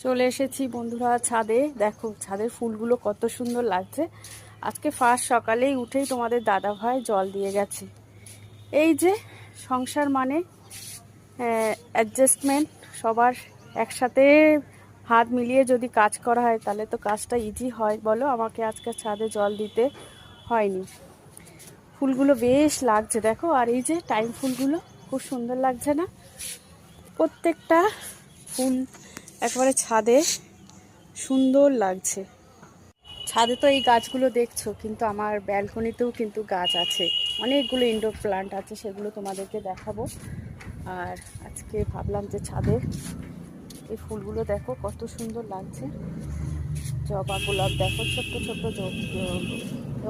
চলে এসেছি বন্ধুরা ছাদে। দেখো ছাদের ফুলগুলো কত সুন্দর লাগছে। আজকে ফার্স্ট সকালেই উঠেই তোমাদের দাদা ভাই জল দিয়ে গেছে। এই যে সংসার মানে অ্যাডজাস্টমেন্ট, সবার একসাথে হাত মিলিয়ে যদি কাজ করা হয় তাহলে তো কাজটা ইজি হয়। বলো, আমাকে আজকে ছাদে জল দিতে হয়নি। ফুলগুলো বেশ লাগছে দেখো, আর এই যে টাইম ফুলগুলো খুব সুন্দর লাগছে না? প্রত্যেকটা ফুল একেবারে ছাদে সুন্দর লাগছে। ছাদে তো এই গাছগুলো দেখছো, কিন্তু আমার ব্যালকনিতেও কিন্তু গাছ আছে, অনেকগুলো ইনডোর প্লান্ট আছে, সেগুলো তোমাদেরকে দেখাবো। আর আজকে ভাবলাম যে ছাদে এই ফুলগুলো দেখো কত সুন্দর লাগছে। জবা গোলাপ দেখো ছোট্ট ছোট্ট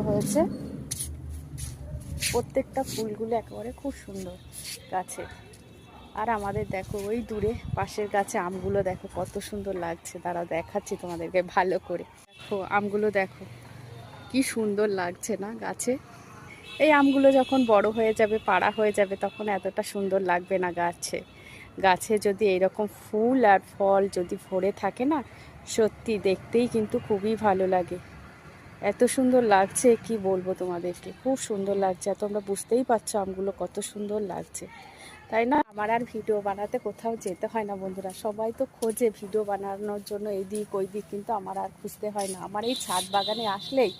হয়েছে। প্রত্যেকটা ফুলগুলো একেবারে খুব সুন্দর গাছে। আর আমাদের দেখো ওই দূরে পাশের গাছে আমগুলো দেখো কত সুন্দর লাগছে। দাঁড়াও দেখাচ্ছি তোমাদেরকে ভালো করে। দেখো আমগুলো দেখো কি সুন্দর লাগছে না গাছে। এই আমগুলো যখন বড় হয়ে যাবে, পাড়া হয়ে যাবে, তখন এতটা সুন্দর লাগবে না গাছে। গাছে যদি এইরকম ফুল আর ফল যদি ভরে থাকে না, সত্যি দেখতেই কিন্তু খুবই ভালো লাগে। এত সুন্দর লাগছে কি বলবো তোমাদেরকে, খুব সুন্দর লাগছে। তোমরা বুঝতেই পারছো আমগুলো কত সুন্দর লাগছে, তাই না? আমার আর ভিডিও বানাতে কোথাও যেতে হয় না বন্ধুরা। সবাই তো খোঁজে ভিডিও বানানোর জন্য এই দিক ওই দিক, কিন্তু আমার আর খুঁজতে হয় না। আমার এই ছাদ বাগানে আসলেই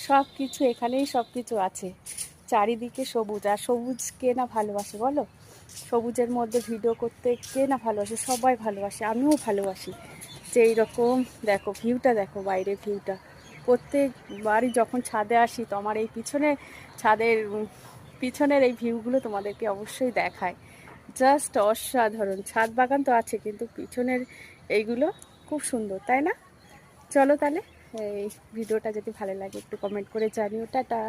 সব কিছু, এখানেই সব কিছু আছে। চারিদিকে সবুজ, আর সবুজ কে না ভালোবাসে বলো? সবুজের মধ্যে ভিডিও করতে কে না ভালোবাসে? সবাই ভালোবাসে, আমিও ভালোবাসি। যে এইরকম দেখো ভিউটা, দেখো বাইরের ভিউটা। প্রত্যেকবারই যখন ছাদে আসি তো আমার এই ছাদের পিছনের এই ভিউগুলো তোমাদেরকে অবশ্যই দেখায়। জাস্ট অসাধারণ। ছাদ বাগান তো আছে, কিন্তু পিছনের এইগুলো খুব সুন্দর, তাই না? চলো তাহলে, এই ভিডিওটা যদি ভালো লাগে একটু কমেন্ট করে জানিও। টাটা।